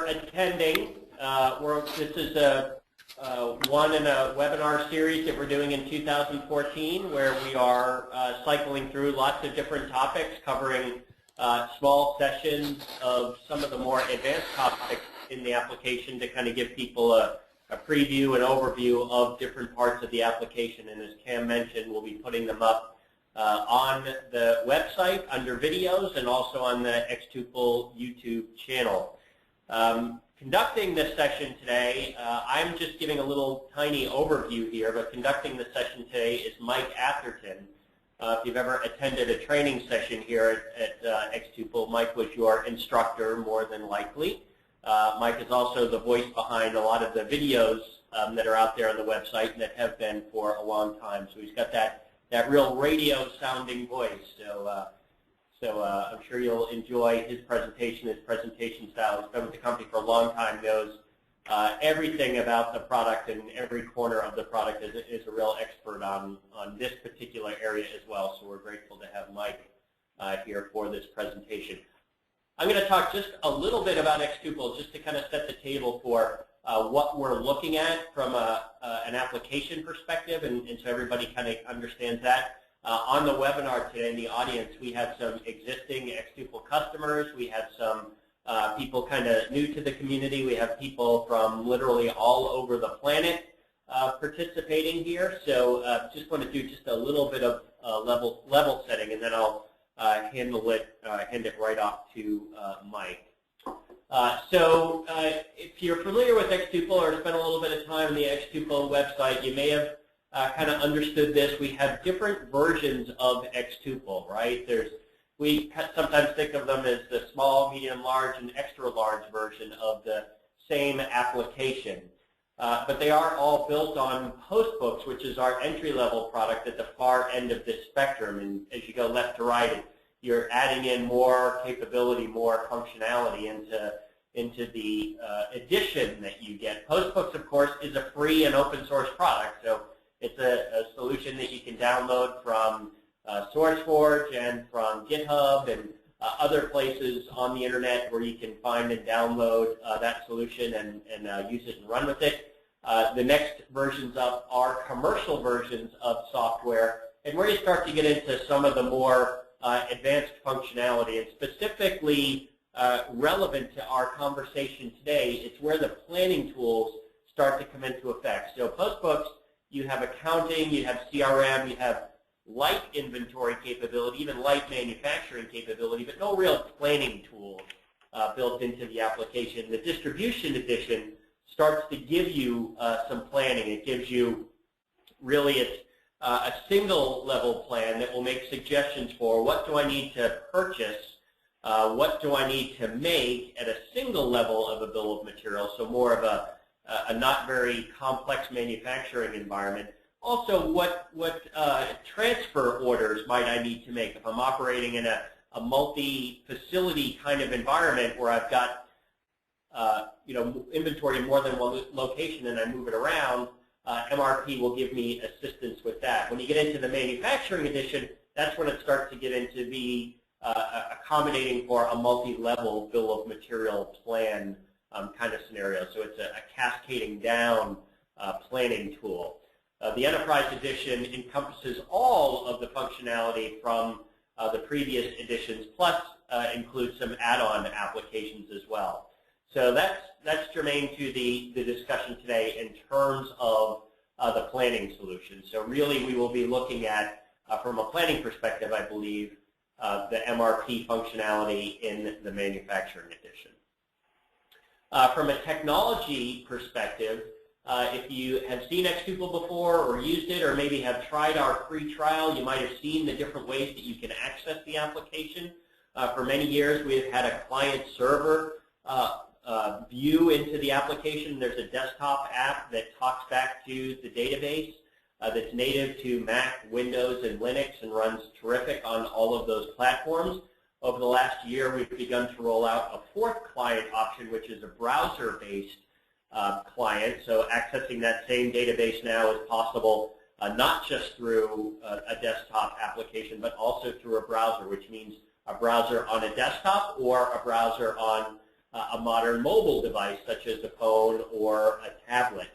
attending. This is a one in a webinar series that we're doing in 2014, where we are cycling through lots of different topics, covering small sessions of some of the more advanced topics in the application to kind of give people a preview and overview of different parts of the application. And as Cam mentioned, we'll be putting them up on the website under videos and also on the xTuple YouTube channel. Conducting this session today, I'm just giving a little tiny overview here, but conducting the session today is Mike Atherton. If you've ever attended a training session here at xTuple, Mike was your instructor more than likely. Mike is also the voice behind a lot of the videos that are out there on the website and that have been for a long time. So he's got that real radio-sounding voice. So I'm sure you'll enjoy his presentation style. He's been with the company for a long time, knows everything about the product, and every corner of the product is a real expert on this particular area as well. So we're grateful to have Mike here for this presentation. I'm going to talk just a little bit about xTuple just to kind of set the table for what we're looking at from an application perspective, and so everybody kind of understands that. On the webinar today in the audience, we have some existing xTuple customers. We have some people kind of new to the community. We have people from literally all over the planet participating here. So just want to do just a little bit of level setting, and then I'll hand it right off to Mike. So if you're familiar with xTuple or spent a little bit of time on the xTuple website, you may have kind of understood this. We have different versions of xTuple, right? We sometimes think of them as the small, medium, large, and extra large version of the same application. But they are all built on Postbooks, which is our entry-level product at the far end of this spectrum. And as you go left to right, you're adding in more capability, more functionality into the edition that you get. Postbooks, of course, is a free and open source product, so it's a solution that you can download from SourceForge and from GitHub and other places on the internet where you can find and download that solution and use it and run with it. The next versions up are commercial versions of software, and where you start to get into some of the more advanced functionality, and specifically relevant to our conversation today, it's where the planning tools start to come into effect. So Postbooks, you have accounting, you have CRM, you have light inventory capability, even light manufacturing capability, but no real planning tools built into the application. The distribution edition starts to give you some planning. It gives you really a single level plan that will make suggestions for what do I need to purchase, what do I need to make at a single level of a bill of materials, so more of a not very complex manufacturing environment. Also, what transfer orders might I need to make if I'm operating in a multi-facility kind of environment where I've got inventory in more than one location and I move it around. MRP will give me assistance with that. When you get into the manufacturing edition, that's when it starts to get into the accommodating for a multi-level bill of material plan kind of scenario. So it's a cascading down planning tool. The Enterprise Edition encompasses all of the functionality from the previous editions, plus includes some add-on applications as well. So that's germane to the discussion today in terms of the planning solution. So really we will be looking at, from a planning perspective, I believe, the MRP functionality in the manufacturing edition. From a technology perspective, if you have seen xTuple before or used it or maybe have tried our free trial, you might have seen the different ways that you can access the application. For many years we have had a client-server view into the application. There's a desktop app that talks back to the database that's native to Mac, Windows, and Linux and runs terrific on all of those platforms. Over the last year, we've begun to roll out a fourth client option, which is a browser-based client. So accessing that same database now is possible not just through a desktop application, but also through a browser, which means a browser on a desktop or a browser on a modern mobile device such as a phone or a tablet.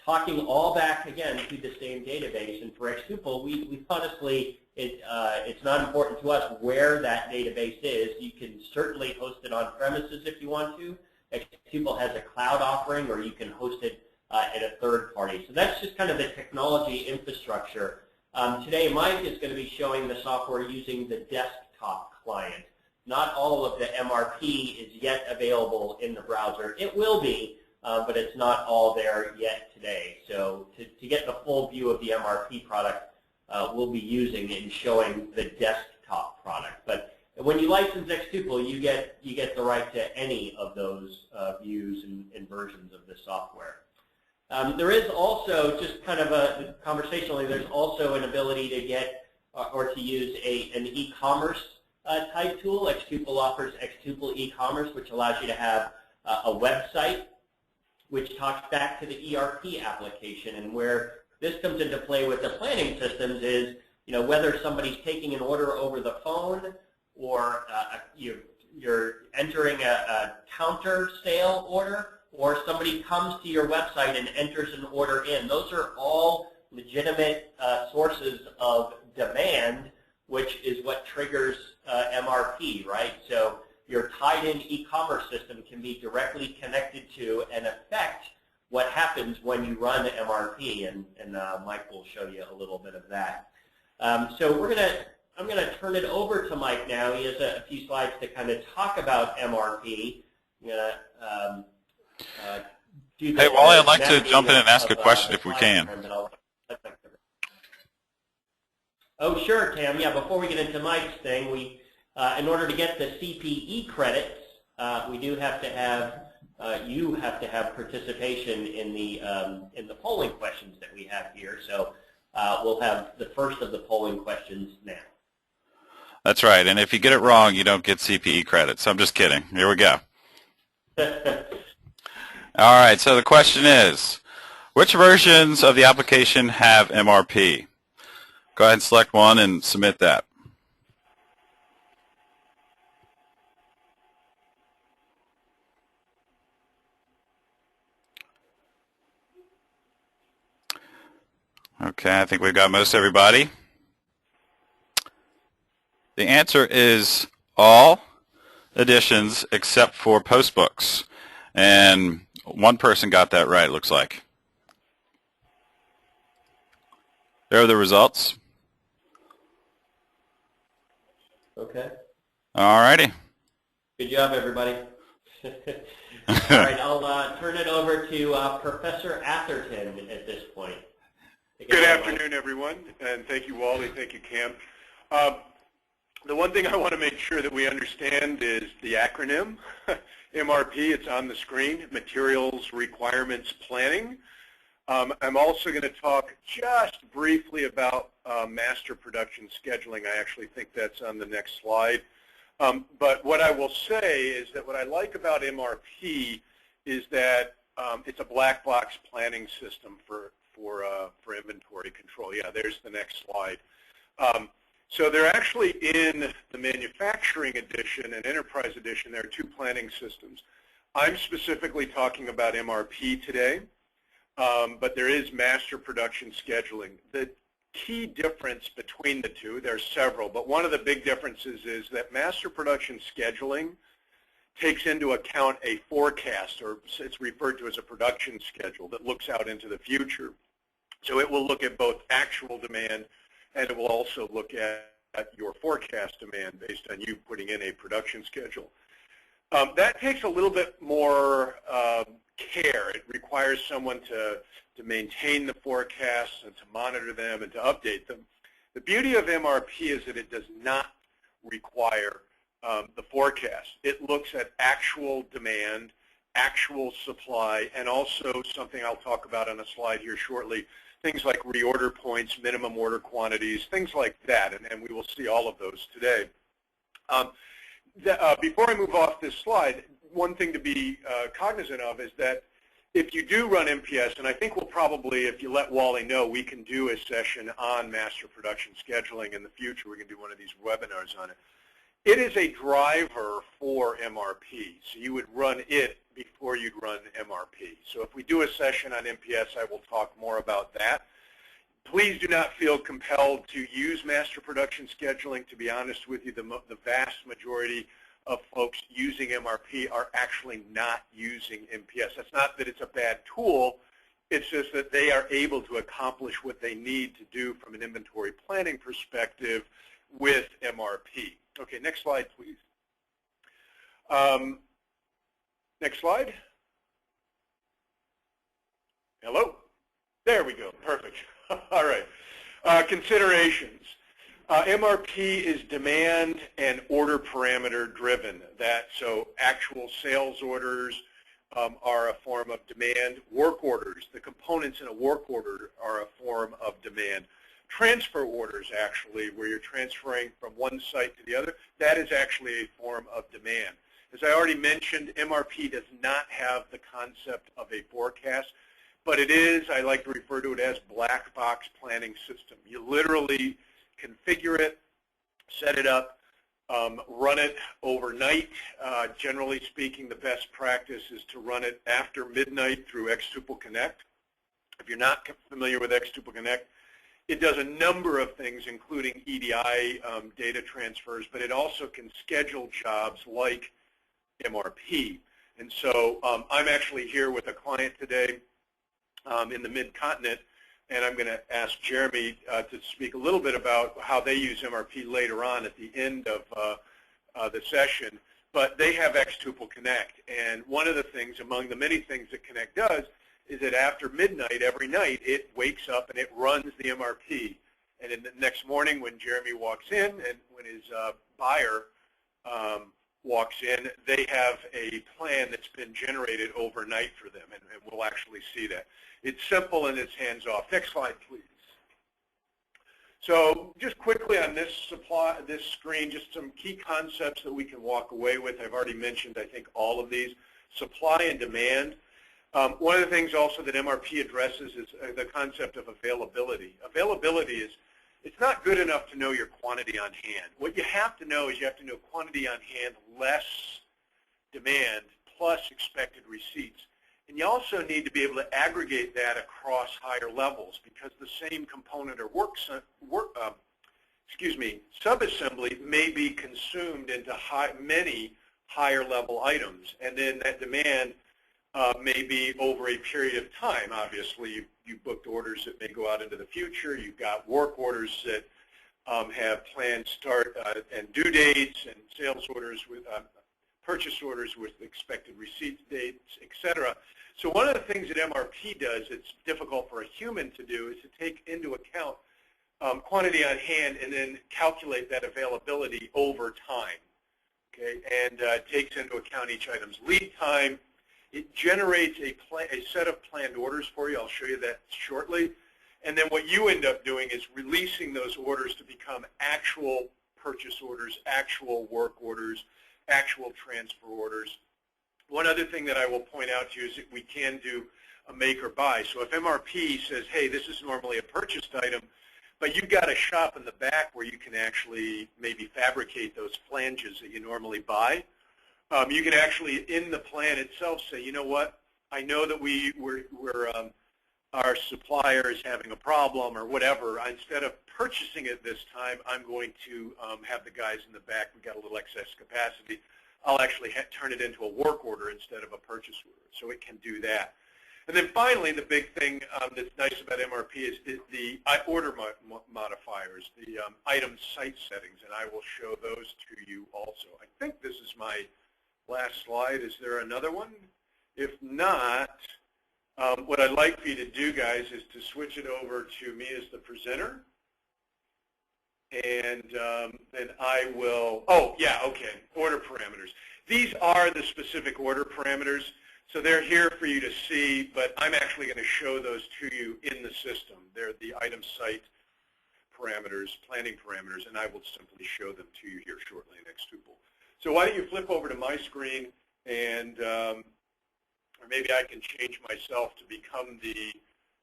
Talking all back again to the same database, and for xTuple, we honestly, it's not important to us where that database is. You can certainly host it on premises if you want to. xTuple has a cloud offering, or you can host it at a third party. So that's just kind of the technology infrastructure. Today, Mike is going to be showing the software using the desktop client. Not all of the MRP is yet available in the browser. It will be, but it's not all there yet today. So to get the full view of the MRP product, we'll be using and showing the desktop product. But when you license xTuple, you get the right to any of those views and versions of the software. There is also, just kind of conversationally, there's also an ability to get or to use an e-commerce type tool. xTuple offers xTuple e-commerce, which allows you to have a website which talks back to the ERP application. And where this comes into play with the planning systems is, whether somebody's taking an order over the phone, or you're entering a counter sale order, or somebody comes to your website and enters an order in. Those are all legitimate sources of demand, which is what triggers MRP, right? So your tied-in e-commerce system can be directly connected to and affect what happens when you run MRP, and Mike will show you a little bit of that. So I'm going to turn it over to Mike now. He has a few slides to kind of talk about MRP. Hey, Wally, I'd like to jump in and ask a question if we can. Oh, sure, Cam. Yeah, before we get into Mike's thing, in order to get the CPE credits, we do have to have you have to have participation in the polling questions that we have here. So we'll have the first of the polling questions now. That's right, and if you get it wrong, you don't get CPE credits. I'm just kidding. Here we go. All right, so the question is, which versions of the application have MRP? Go ahead and select one and submit that. Okay, I think we've got most everybody. The answer is all editions except for postbooks. And one person got that right, it looks like. There are the results. Okay. All righty. Good job, everybody. All right, I'll turn it over to Professor Atherton at this point. Good afternoon, everyone, and thank you, Wally. Thank you, Cam. The one thing I want to make sure that we understand is the acronym, MRP. It's on the screen, Materials Requirements Planning. I'm also going to talk just briefly about master production scheduling. I actually think that's on the next slide. But what I will say is that what I like about MRP is that it's a black box planning system for inventory control. Yeah, there's the next slide. So they're actually in the manufacturing edition and enterprise edition. There are two planning systems. I'm specifically talking about MRP today, but there is master production scheduling. The key difference between the two, there are several, but one of the big differences is that master production scheduling takes into account a forecast, or it's referred to as a production schedule that looks out into the future. So it will look at both actual demand, and it will also look at your forecast demand based on you putting in a production schedule. That takes a little bit more care. It requires someone to maintain the forecasts and to monitor them and to update them. The beauty of MRP is that it does not require the forecast. It looks at actual demand, actual supply, and also something I'll talk about on a slide here shortly, things like reorder points, minimum order quantities, things like that, and we will see all of those today. Before I move off this slide, one thing to be cognizant of is that if you do run MPS, and I think we'll probably, if you let Wally know, we can do a session on master production scheduling in the future. We can do one of these webinars on it. It is a driver for MRP, so you would run it before you'd run MRP. So if we do a session on MPS, I will talk more about that. Please do not feel compelled to use master production scheduling. To be honest with you, the vast majority of folks using MRP are actually not using MPS. That's not that it's a bad tool. It's just that they are able to accomplish what they need to do from an inventory planning perspective with MRP. Okay, next slide, please. Next slide. Hello? There we go. Perfect. All right. Considerations. MRP is demand and order parameter driven. So actual sales orders are a form of demand. Work orders, the components in a work order are a form of demand. Transfer orders, actually, where you're transferring from one site to the other, that is actually a form of demand. As I already mentioned, MRP does not have the concept of a forecast, but it is, I like to refer to it as black box planning system. You literally configure it, set it up, run it overnight. Generally speaking, the best practice is to run it after midnight through xTuple Connect. If you're not familiar with xTuple Connect, it does a number of things, including EDI data transfers, but it also can schedule jobs like MRP. And so I'm actually here with a client today in the mid-continent, and I'm going to ask Jeremy to speak a little bit about how they use MRP later on at the end of the session. But they have xTuple Connect, and one of the things, among the many things that Connect does, is that after midnight every night, it wakes up and it runs the MRP. And in the next morning when Jeremy walks in and when his buyer walks in, they have a plan that's been generated overnight for them, and we'll actually see that. It's simple and it's hands-off. Next slide, please. So just quickly on this screen, just some key concepts that we can walk away with. I've already mentioned, I think, all of these. Supply and demand. One of the things also that MRP addresses is the concept of availability. Availability is, it's not good enough to know your quantity on hand. What you have to know is you have to know quantity on hand less demand plus expected receipts. And you also need to be able to aggregate that across higher levels, because the same component or subassembly may be consumed into many higher level items, and then that demand may be over a period of time. Obviously, you booked orders that may go out into the future. You've got work orders that have planned start and due dates, and sales orders with purchase orders with expected receipt dates, etc. So one of the things that MRP does that's difficult for a human to do is to take into account quantity on hand and then calculate that availability over time. Okay, and takes into account each item's lead time. It generates a set of planned orders for you. I'll show you that shortly. And then what you end up doing is releasing those orders to become actual purchase orders, actual work orders, actual transfer orders. One other thing that I will point out to you is that we can do a make or buy. So if MRP says, hey, this is normally a purchased item, but you've got a shop in the back where you can actually maybe fabricate those flanges that you normally buy, you can actually, in the plan itself, say, you know what, I know that our supplier is having a problem or whatever. Instead of purchasing it this time, I'm going to have the guys in the back, we've got a little excess capacity, I'll actually turn it into a work order instead of a purchase order. So it can do that. And then finally, the big thing that's nice about MRP is the order modifiers, the item site settings, and I will show those to you also. I think this is my last slide. Is there another one? If not, what I'd like for you to do, guys, is to switch it over to me as the presenter. And then I will, oh, yeah, okay, order parameters. These are the specific order parameters. So they're here for you to see, but I'm actually going to show those to you in the system. They're the item site parameters, planning parameters, and I will simply show them to you here shortly in xTuple. So why don't you flip over to my screen, and or maybe I can change myself to become the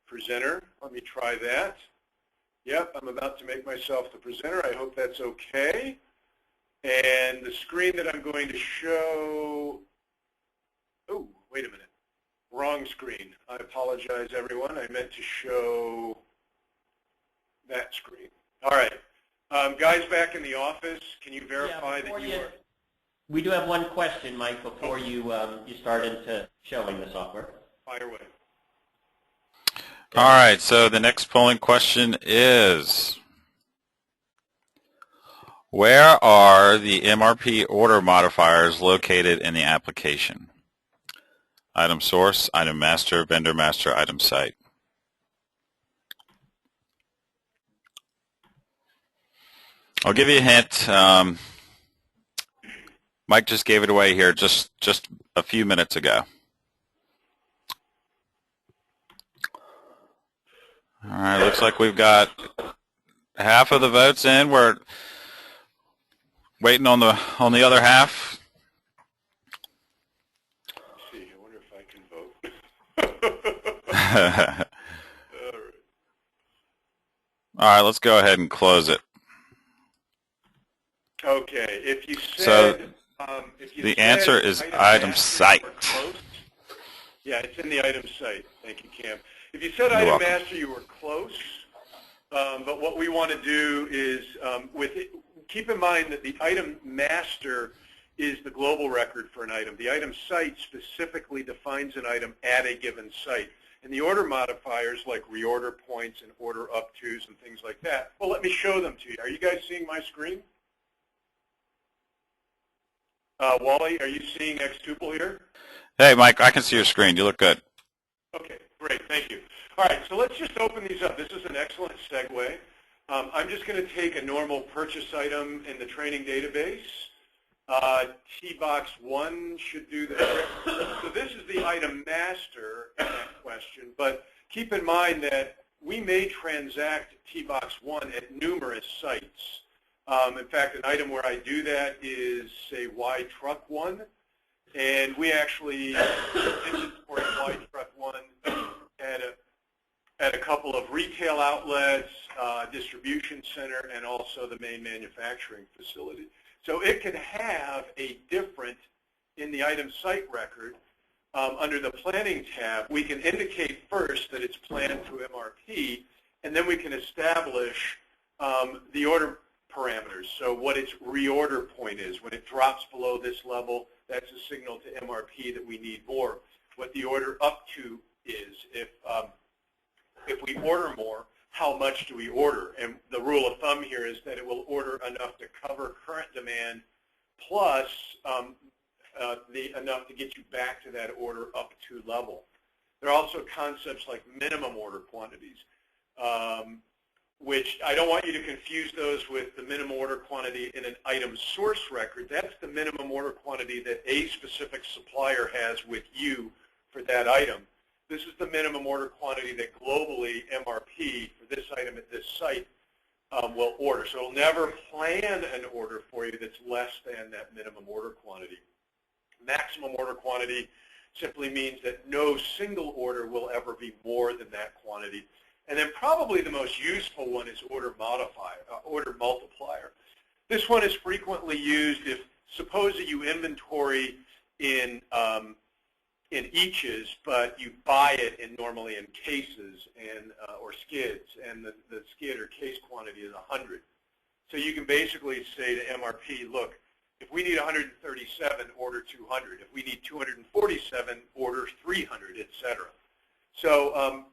presenter. Let me try that. Yep, I'm about to make myself the presenter. I hope that's okay. And the screen that I'm going to show, oh, wait a minute, wrong screen. I apologize, everyone. I meant to show that screen. All right. Guys back in the office, can you verify that you are? We do have one question, Mike, before you start into showing the software. Fire away. All right, so the next polling question is, where are the MRP order modifiers located in the application? Item source, item master, vendor master, item site. I'll give you a hint. Mike just gave it away here just a few minutes ago. All right, looks like we've got half of the votes in. We're waiting on the other half. Let's see, I wonder if I can vote. All right, let's go ahead and close it. Okay, if you said, the answer is item site. Yeah, it's in the item site. Thank you, Cam. If you said You're item welcome. master, you were close. But what we want to do is, keep in mind that the item master is the global record for an item. The item site specifically defines an item at a given site. And the order modifiers like reorder points and order up tos and things like that, well, let me show them to you. Are you guys seeing my screen? Wally, are you seeing xTuple here? Hey, Mike, I can see your screen. You look good. Okay, great. Thank you. All right, so let's just open these up. This is an excellent segue. I'm just going to take a normal purchase item in the training database. T-box 1 should do the trick. So this is the item master in that question, but keep in mind that we may transact T-box 1 at numerous sites. In fact, an item where I do that is, say, Y truck 1, and we actually inventory Y truck 1 at a couple of retail outlets, distribution center, and also the main manufacturing facility. So it can have a different, in the item site record, under the planning tab, we can indicate first that it's planned through MRP, and then we can establish the order parameters. So what its reorder point is. When it drops below this level, that's a signal to MRP that we need more. What the order up to is, if we order more, how much do we order? And the rule of thumb here is that it will order enough to cover current demand plus enough to get you back to that order up to level. There are also concepts like minimum order quantities, which I don't want you to confuse those with the minimum order quantity in an item source record. That's the minimum order quantity that a specific supplier has with you for that item. This is the minimum order quantity that globally MRP for this item at this site will order. So it'll never plan an order for you that's less than that minimum order quantity. Maximum order quantity simply means that no single order will ever be more than that quantity. And then probably the most useful one is order multiplier. This one is frequently used if, suppose that you inventory in eaches, but you buy it normally in cases and or skids, and the skid or case quantity is 100. So you can basically say to MRP, look, if we need 137, order 200. If we need 247, order 300, etc. So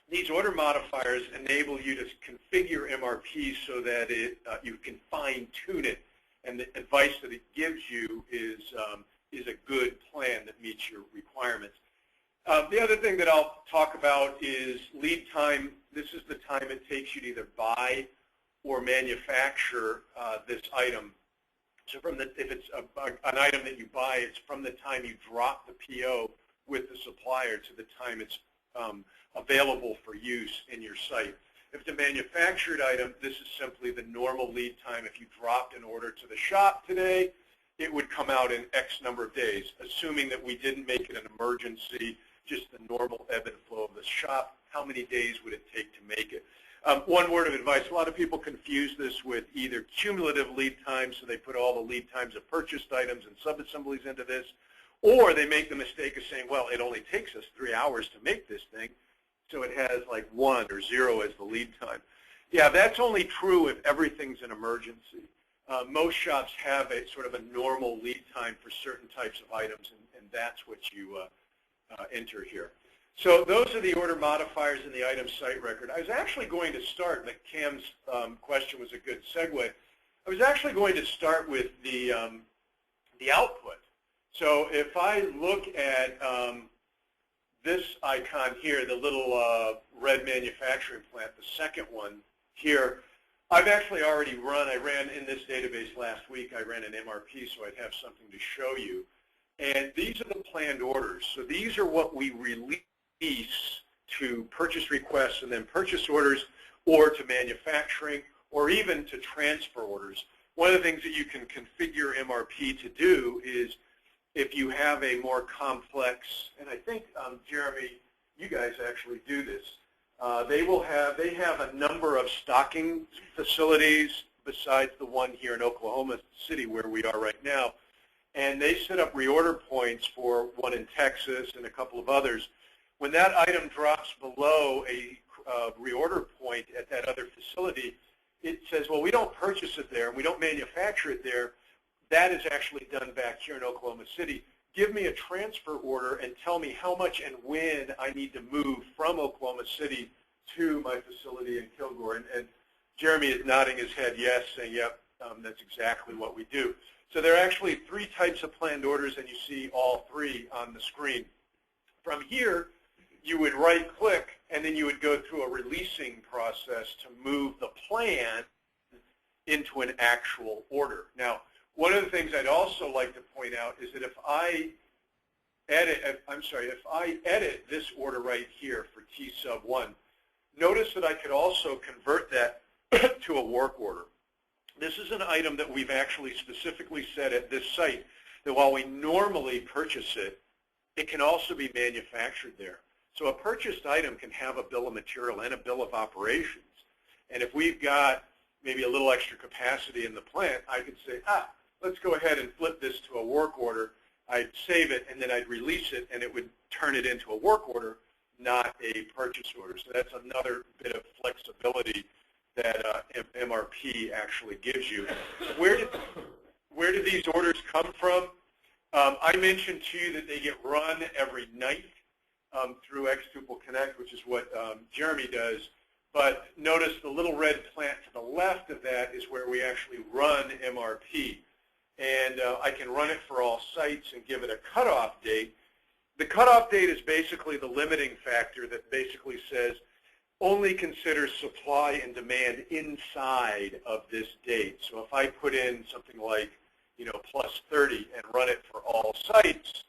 these order modifiers enable you to configure MRP so that you can fine-tune it, and the advice that it gives you is a good plan that meets your requirements. The other thing that I'll talk about is lead time. This is the time it takes you to either buy or manufacture this item. So if it's an item that you buy, it's from the time you drop the PO with the supplier to the time it's available for use in your site. If it's a manufactured item, this is simply the normal lead time. If you dropped an order to the shop today, it would come out in X number of days, assuming that we didn't make it an emergency, just the normal ebb and flow of the shop. How many days would it take to make it? One word of advice, a lot of people confuse this with either cumulative lead time, so they put all the lead times of purchased items and sub-assemblies into this, or they make the mistake of saying, well, it only takes us 3 hours to make this thing, so it has like 1 or 0 as the lead time. Yeah, that's only true if everything's an emergency. Most shops have a sort of a normal lead time for certain types of items, and that's what you enter here. So those are the order modifiers in the item site record. I was actually going to start, but Cam's question was a good segue. I was actually going to start with the output. So if I look at this icon here, the little red manufacturing plant, the second one here, I've actually already I ran in this database last week, I ran an MRP so I'd have something to show you. And these are the planned orders. So these are what we release to purchase requests and then purchase orders, or to manufacturing, or even to transfer orders. One of the things that you can configure MRP to do is, if you have a more complex, and I think, Jeremy, you guys actually do this, they have a number of stocking facilities besides the one here in Oklahoma City where we are right now, and they set up reorder points for one in Texas and a couple of others. When that item drops below a reorder point at that other facility, it says, well, we don't purchase it there, and we don't manufacture it there. That is actually done back here in Oklahoma City. Give me a transfer order and tell me how much and when I need to move from Oklahoma City to my facility in Kilgore. And Jeremy is nodding his head yes, saying, yep, that's exactly what we do. So there are actually 3 types of planned orders, and you see all 3 on the screen. From here, you would right-click, and then you would go through a releasing process to move the plan into an actual order. Now, one of the things I'd also like to point out is that if I edit this order right here for T sub 1, notice that I could also convert that to a work order. This is an item that we've actually specifically said at this site that while we normally purchase it, it can also be manufactured there. So a purchased item can have a bill of material and a bill of operations. And if we've got maybe a little extra capacity in the plant, I could say, let's go ahead and flip this to a work order. I'd save it, and then I'd release it, and it would turn it into a work order, not a purchase order. So that's another bit of flexibility that MRP actually gives you. Where did these orders come from? I mentioned to you that they get run every night through xTuple Connect, which is what Jeremy does. But notice the little red plant to the left of that is where we actually run MRP. And I can run it for all sites and give it a cutoff date. The cutoff date is basically the limiting factor that basically says only consider supply and demand inside of this date. So if I put in something like, plus 30 and run it for all sites,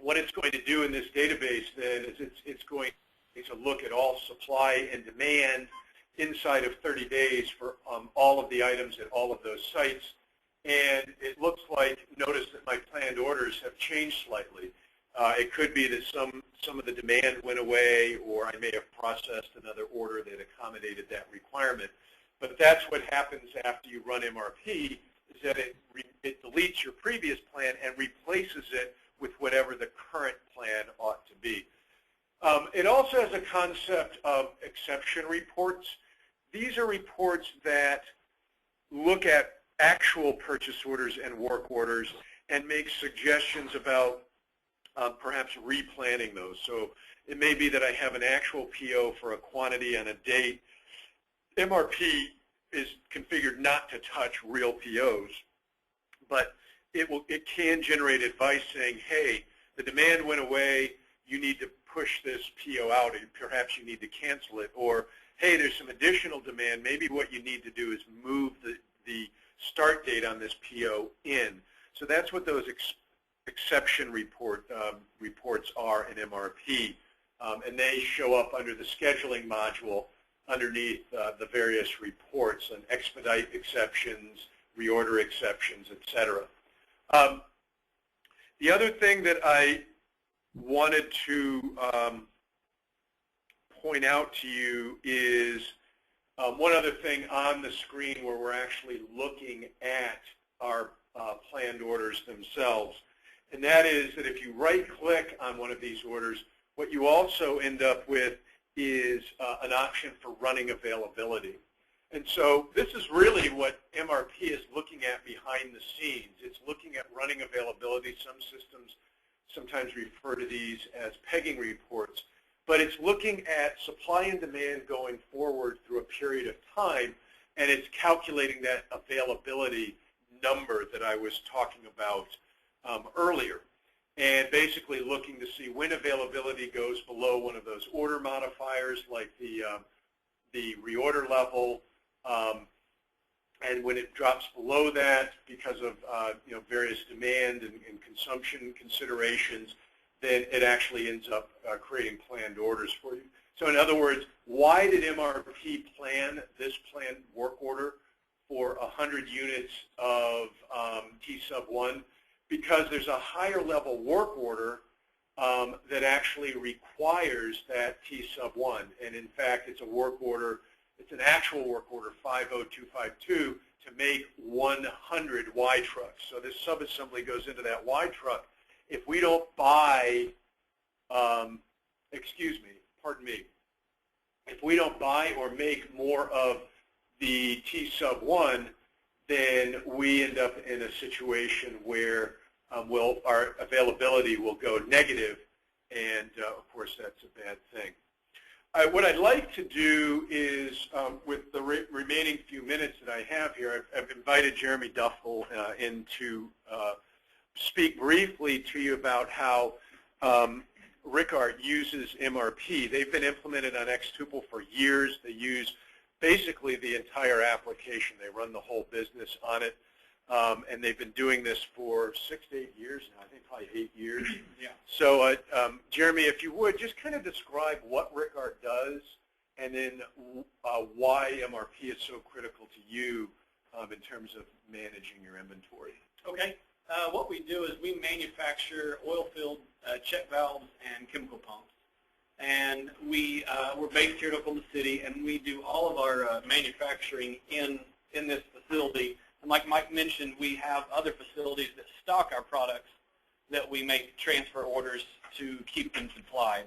what it's going to do in this database then is it's going to look at all supply and demand inside of 30 days for all of the items at all of those sites. And it looks like, notice that my planned orders have changed slightly. It could be that some of the demand went away, or I may have processed another order that accommodated that requirement. But that's what happens after you run MRP, is that it deletes your previous plan and replaces it with whatever the current plan ought to be. It also has a concept of exception reports. These are reports that look at actual purchase orders and work orders and make suggestions about perhaps replanning those. So it may be that I have an actual PO for a quantity and a date. MRP is configured not to touch real POs, but it can generate advice saying, hey, the demand went away, you need to push this PO out, and perhaps you need to cancel it. Or, hey, there's some additional demand, maybe what you need to do is move the start date on this PO in. So that's what those exception reports are in MRP, and they show up under the scheduling module underneath the various reports on expedite exceptions, reorder exceptions, etc. The other thing that I wanted to point out to you is one other thing on the screen where we're actually looking at our planned orders themselves. And that is that if you right-click on one of these orders, what you also end up with is an option for running availability. And so this is really what MRP is looking at behind the scenes. It's looking at running availability. Some systems sometimes refer to these as pegging reports. But it's looking at supply and demand going forward through a period of time, and it's calculating that availability number that I was talking about earlier. And basically looking to see when availability goes below one of those order modifiers, like the reorder level, and when it drops below that because of various demand and consumption considerations, then it actually ends up creating planned orders for you. So in other words, why did MRP plan this planned work order for 100 units of T sub 1? Because there's a higher level work order that actually requires that T sub 1. And in fact, it's a work order, it's an actual work order 50252 to make 100 Y trucks. So this subassembly goes into that Y truck. If we don't buy, if we don't buy or make more of the T sub 1, then we end up in a situation where our availability will go negative, and of course that's a bad thing. What I'd like to do is, with the remaining few minutes that I have here, I've invited Jeremy Duffel in to speak briefly to you about how Rickard uses MRP. They've been implemented on xTuple for years. They use basically the entire application. They run the whole business on it. And they've been doing this for 6 to 8 years now, I think probably 8 years. Yeah. So, Jeremy, if you would, just kind of describe what Rickard does and then why MRP is so critical to you in terms of managing your inventory. Okay. What we do is we manufacture oil-filled check valves and chemical pumps. And we're based here in Oklahoma City, and we do all of our manufacturing in this facility. And like Mike mentioned, we have other facilities that stock our products that we make transfer orders to keep them supplied.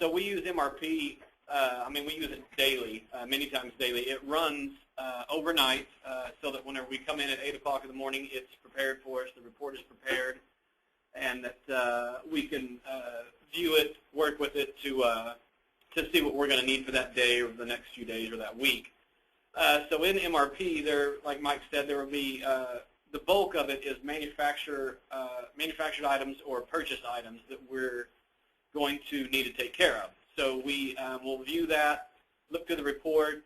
So we use MRP. We use it daily, many times daily. It runs overnight so that whenever we come in at 8 o'clock in the morning, it's prepared for us, the report is prepared, and that we can view it, work with it to see what we're going to need for that day or the next few days or that week. So in MRP, like Mike said, there will be the bulk of it is manufactured items or purchased items that we're going to need to take care of. So we will view that, look through the report,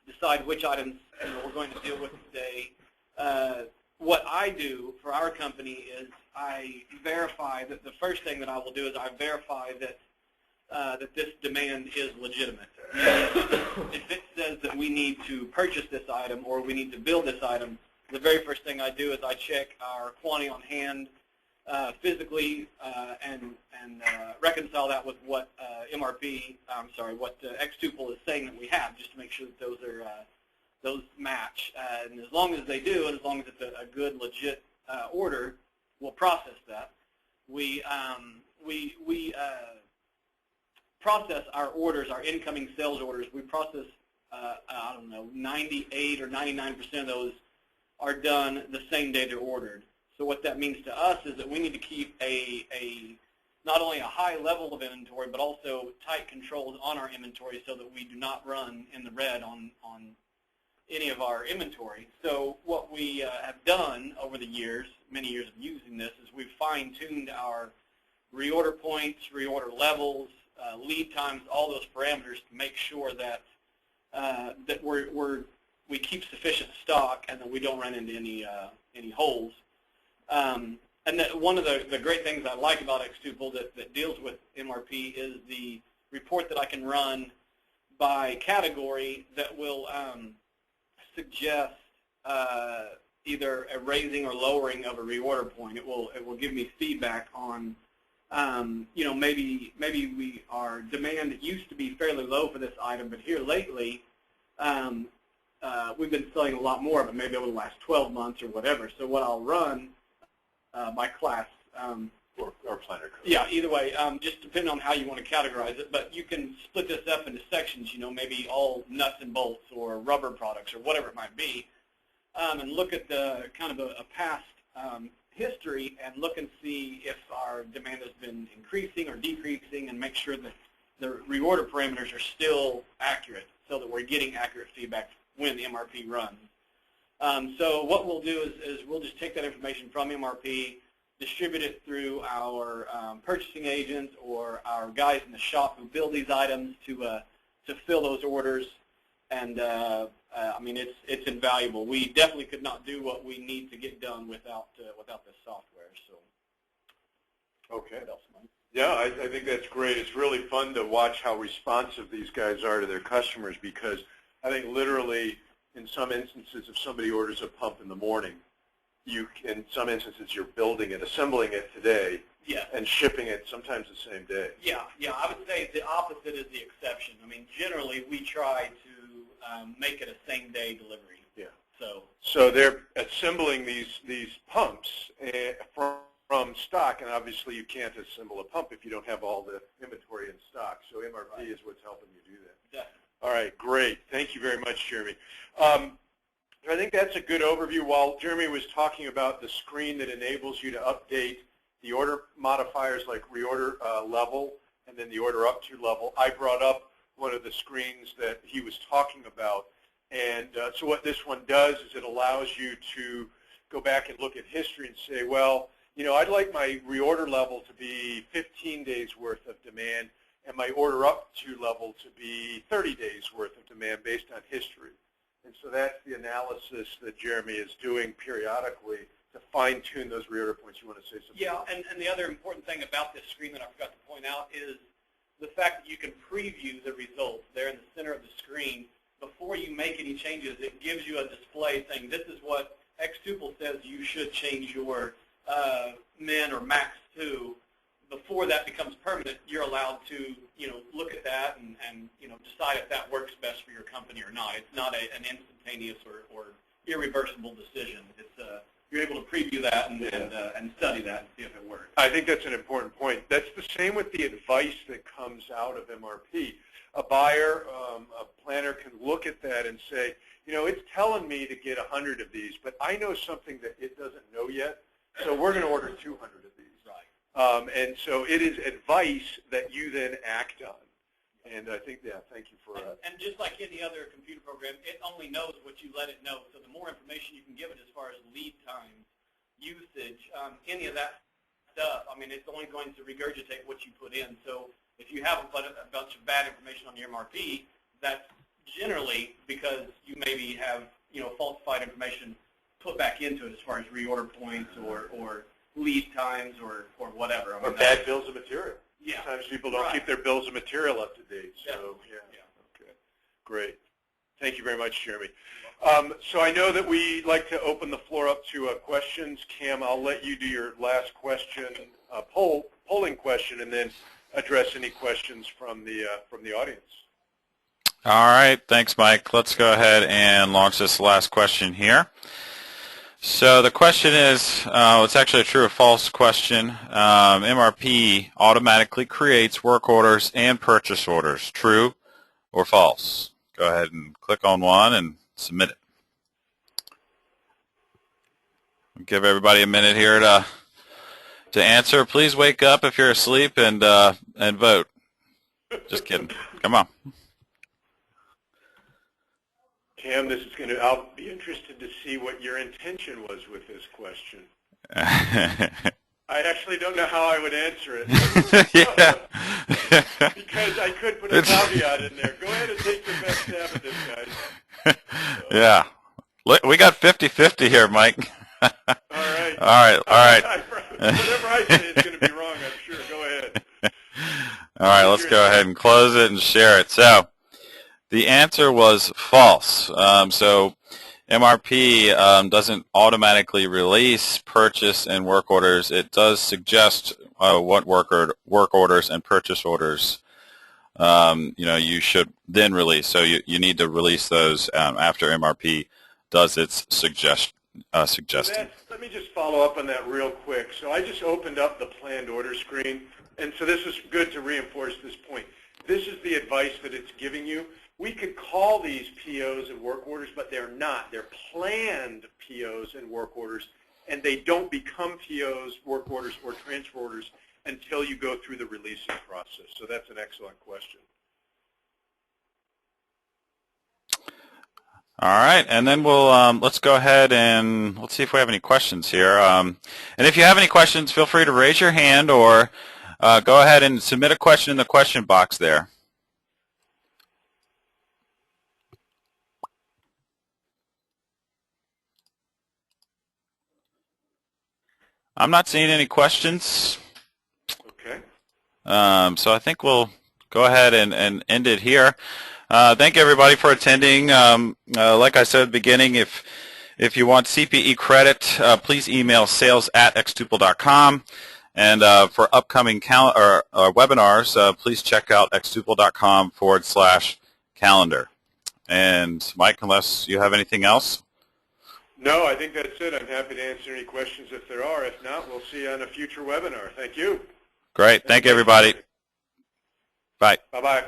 decide which items we're going to deal with today. What I do for our company is I verify that the first thing that I will do is I verify that that this demand is legitimate. If it says that we need to purchase this item or we need to build this item, the very first thing I do is I check our quantity on hand physically and reconcile that with what what xTuple is saying that we have, just to make sure that those match. And as long as they do, and as long as it's a good, legit order, we'll process that. We process our orders, our incoming sales orders. We process, 98 or 99% of those are done the same day they're ordered. So what that means to us is that we need to keep not only a high level of inventory, but also tight controls on our inventory so that we do not run in the red on any of our inventory. So what we have done over the years, many years of using this, is we've fine-tuned our reorder points, reorder levels, lead times, all those parameters to make sure that we keep sufficient stock and that we don't run into any holes. And that one of the great things I like about xTuple that deals with MRP is the report that I can run by category that will suggest either a raising or lowering of a reorder point. It will give me feedback on you know, maybe our demand used to be fairly low for this item, but here lately, we've been selling a lot more of it, maybe over the last 12 months or whatever. So what I'll run by class. Or planner code. Yeah, either way, just depending on how you want to categorize it. But you can split this up into sections, you know, maybe all nuts and bolts or rubber products or whatever it might be, and look at the kind of a past history and look and see if our demand has been increasing or decreasing, and make sure that the reorder parameters are still accurate so that we're getting accurate feedback when the MRP runs. So what we'll do is we'll just take that information from MRP, distribute it through our purchasing agents or our guys in the shop who build these items to fill those orders. And I mean, it's invaluable. We definitely could not do what we need to get done without this software. So, okay. What else, Mike? Yeah, I think that's great. It's really fun to watch how responsive these guys are to their customers, because I think literally in some instances, if somebody orders a pump in the morning, in some instances you're building it, assembling it today, yeah, and shipping it sometimes the same day. Yeah, I would say the opposite is the exception. I mean, generally we try to make it a same-day delivery. Yeah. So they're assembling these pumps from stock, and obviously you can't assemble a pump if you don't have all the inventory in stock. So MRP right. is what's helping you do that. Definitely. All right, great. Thank you very much, Jeremy. I think that's a good overview. While Jeremy was talking about the screen that enables you to update the order modifiers like reorder level and then the order up to level, I brought up one of the screens that he was talking about. And so what this one does is it allows you to go back and look at history and say, well, you know, I'd like my reorder level to be 15 days worth of demand and my order up to level to be 30 days worth of demand based on history. And so that's the analysis that Jeremy is doing periodically to fine-tune those reorder points. You want to say something? Yeah, and the other important thing about this screen that I forgot to point out is the fact that you can preview the results there in the center of the screen. Before you make any changes, it gives you a display saying this is what xTuple says you should change your min or max to. Before that becomes permanent, you're allowed to, you know, look at that and you know, decide if that works best for your company or not. It's not an instantaneous or irreversible decision. It's you're able to preview that and study that and see if it works. I think that's an important point. That's the same with the advice that comes out of MRP. A buyer, a planner can look at that and say, you know, it's telling me to get 100 of these, but I know something that it doesn't know yet, so we're going to order 200 of these. Right. And so it is advice that you then act on. And I think, yeah, thank you for that. And just like any other computer program, it only knows what you let it know. So the more information you can give it as far as lead times, usage, any of that stuff, I mean, it's only going to regurgitate what you put in. So if you have a bunch of bad information on your MRP, that's generally because you maybe have, you know, falsified information put back into it as far as reorder points or lead times or whatever. I mean, or bad bills of material. Yeah. Sometimes people don't Right. keep their bills of material up to date. So, Definitely. yeah. Okay. Great. Thank you very much, Jeremy. So I know that we like to open the floor up to questions. Cam, I'll let you do your last question, polling question, and then address any questions from the audience. All right, thanks, Mike. Let's go ahead and launch this last question here. So the question is, it's actually a true or false question. MRP automatically creates work orders and purchase orders. True or false? Go ahead and click on one and submit it. I'll give everybody a minute here to answer. Please wake up if you're asleep and vote. Just kidding. Come on. Cam, I'll be interested to see what your intention was with this question. I actually don't know how I would answer it. Yeah. Because I could put a caveat in there. Go ahead and take your best stab at this, guys. Yeah. Look, we got 50-50 here, Mike. All right. All right. Whatever I say is going to be wrong, I'm sure. Go ahead. All right, let's go ahead and close it and share it. So the answer was false. So MRP doesn't automatically release purchase and work orders. It does suggest what work orders and purchase orders you should then release. So you need to release those after MRP does its suggestion. Let me just follow up on that real quick. So I just opened up the planned order screen, and so this is good to reinforce this point. This is the advice that it's giving you. We could call these POs and work orders, but they're not. They're planned POs and work orders, and they don't become POs, work orders, or transfer orders until you go through the releasing process. So that's an excellent question. All right, and then we'll let's go ahead and let's see if we have any questions here. And if you have any questions, feel free to raise your hand or go ahead and submit a question in the question box there. I'm not seeing any questions. Okay. So I think we'll go ahead and end it here. Thank you, everybody, for attending. Like I said at the beginning, if you want CPE credit, please email sales@xtuple.com. And for upcoming webinars, please check out xtuple.com/calendar. And Mike, unless you have anything else? No, I think that's it. I'm happy to answer any questions if there are. If not, we'll see you on a future webinar. Thank you. Great. Thank you, everybody. Bye. Bye-bye.